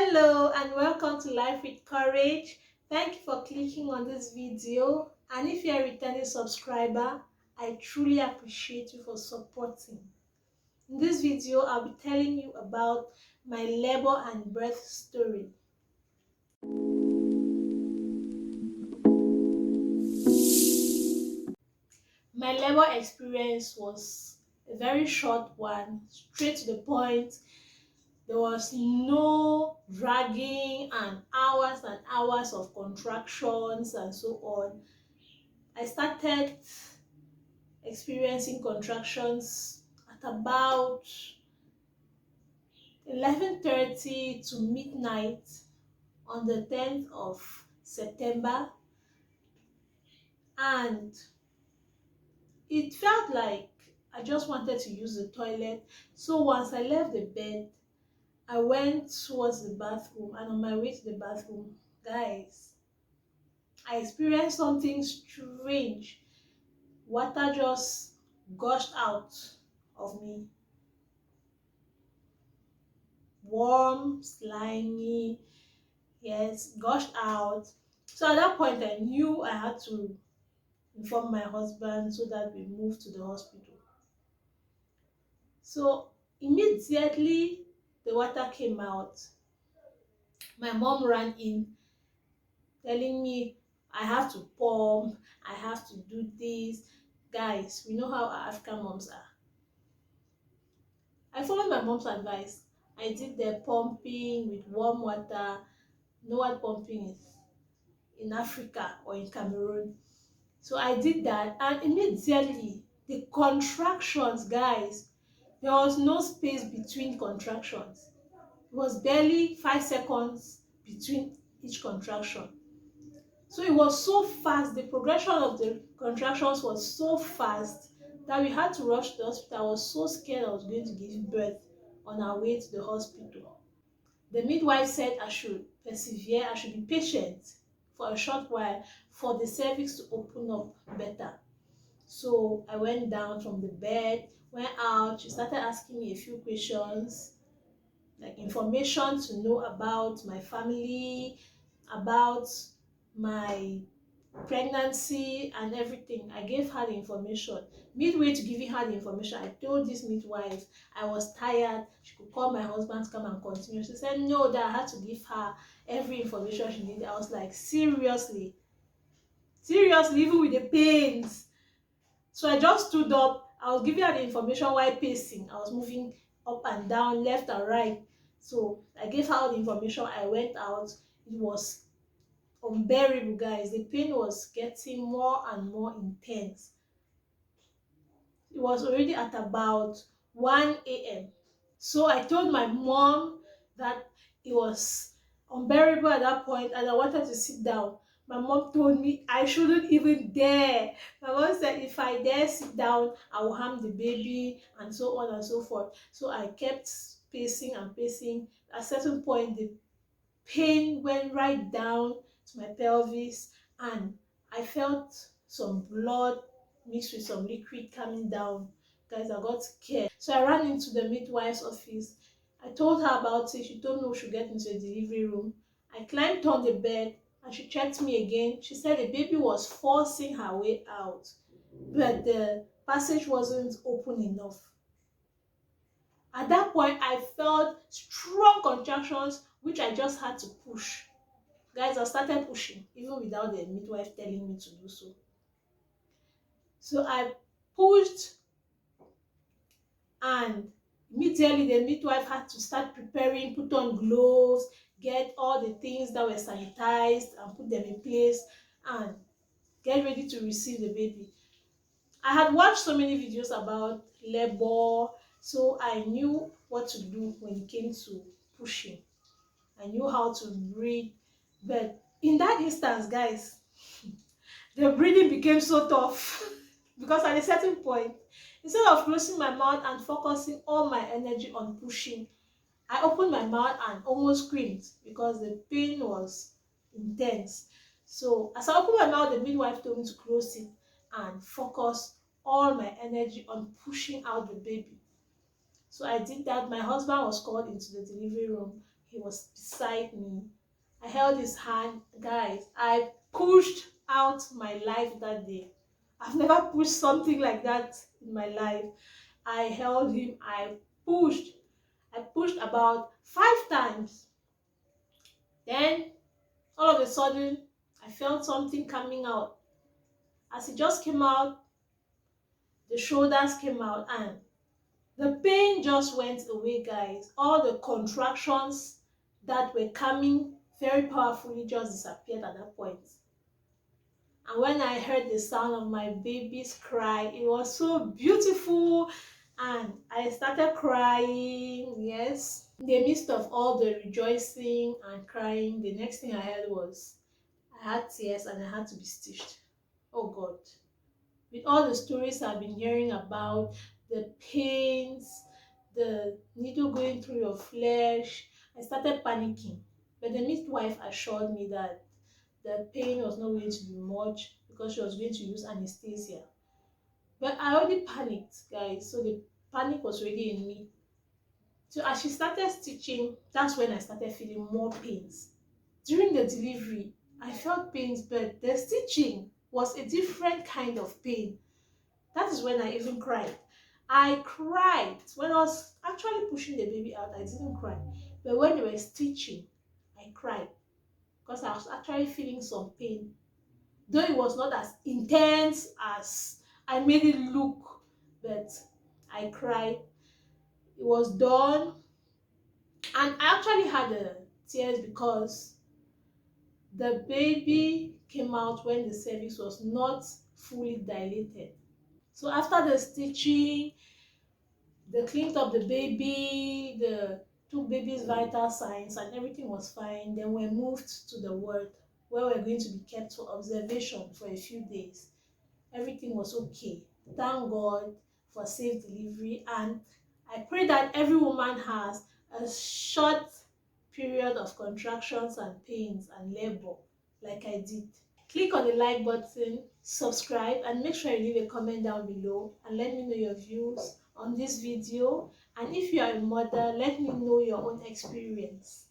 Hello and welcome to Life with Courage. Thank you for clicking on this video, and if you're a returning subscriber, I truly appreciate you for supporting. In this video, I'll be telling you about my labor and birth story. My labor experience was a very short one, straight to the point. There was no dragging and hours of contractions and so on. I started experiencing contractions at about 11:30 to midnight on the 10th of September, and it felt like I just wanted to use the toilet. So once I left the bed, I went towards the bathroom, and on my way to the bathroom, guys, I experienced something strange. Water just gushed out of me. Warm, slimy, yes, gushed out. So at that point, I knew I had to inform my husband so that we moved to the hospital. So immediately the water came out, my mom ran in telling me I have to pump, I have to do this. Guys, we know how our African moms are. I followed my mom's advice. I did the pumping with warm water. You know what pumping is in Africa or in Cameroon. So I did that, and immediately the contractions, guys, there was no space between contractions. It was barely 5 seconds between each contraction. So it was so fast, the progression of the contractions was so fast that we had to rush to the hospital. I was so scared I was going to give birth on our way to the hospital. The midwife said I should persevere, I should be patient for a short while for the cervix to open up better. So I went down from the bed, went out. She started asking me a few questions, like information to know about my family, about my pregnancy and everything. I gave her the information. Midway to giving her the information, I told this midwife I was tired. She could call my husband to come and continue. She said no, that I had to give her every information she needed. I was like, seriously, even with the pains. So I just stood up. I was giving her the information while pacing. I was moving up and down, left and right. So I gave her all the information. I went out. It was unbearable, guys. The pain was getting more and more intense. It was already at about 1 a.m. So I told my mom that it was unbearable at that point and I wanted to sit down. My mom told me I shouldn't even dare. My mom said if I dare sit down, I will harm the baby and so on and so forth. So I kept pacing and pacing. At a certain point, the pain went right down to my pelvis, and I felt some blood mixed with some liquid coming down. Guys, I got scared. So I ran into the midwife's office. I told her about it. She told me we should get into the delivery room. I climbed on the bed and she checked me again. She said the baby was forcing her way out, but the passage wasn't open enough. At that point, I felt strong contractions, which I just had to push. Guys, I started pushing, even without the midwife telling me to do so. So I pushed, and immediately the midwife had to start preparing, put on gloves, get all the things that were sanitized and put them in place, and get ready to receive the baby. I had watched so many videos about labor, so I knew what to do when it came to pushing. I knew how to breathe, but in that instance, guys, the breathing became so tough because at a certain point, instead of closing my mouth and focusing all my energy on pushing, I opened my mouth and almost screamed because the pain was intense. So as I opened my mouth, the midwife told me to close it and focus all my energy on pushing out the baby. So I did that. My husband was called into the delivery room. he was beside me. I held his hand. Guys, I pushed out my life that day. I've never pushed something like that in my life. I held him. Pushed. I pushed about 5 times. Then, all of a sudden, I felt something coming out. As it just came out, the shoulders came out and the pain just went away, guys. All the contractions that were coming very powerfully just disappeared at that point. And when I heard the sound of my baby's cry, it was so beautiful. And I started crying, yes. In the midst of all the rejoicing and crying, the next thing I heard was I had tears and I had to be stitched. Oh God. With all the stories I've been hearing about, the pains, the needle going through your flesh, I started panicking. But the midwife assured me that the pain was not going to be much because she was going to use anesthesia. But I already panicked, guys, so the panic was already in me. So as she started stitching, that's when I started feeling more pains. During the delivery, I felt pains, but the stitching was a different kind of pain. That is when I even cried. I cried. When I was actually pushing the baby out, I didn't cry. But when they were stitching, I cried because I was actually feeling some pain. Though it was not as intense as I made it look, but I cried. It was done. And I actually had tears because the baby came out when the cervix was not fully dilated. So after the stitching, they cleaned up the baby, the took baby's vital signs, and everything was fine. Then we moved to the ward where we're going to be kept for observation for a few days. Everything was okay. Thank God for safe delivery, and I pray that every woman has a short period of contractions and pains and labor like I did. Click on the like button, subscribe, and make sure you leave a comment down below and let me know your views on this video. And if you are a mother, let me know your own experience.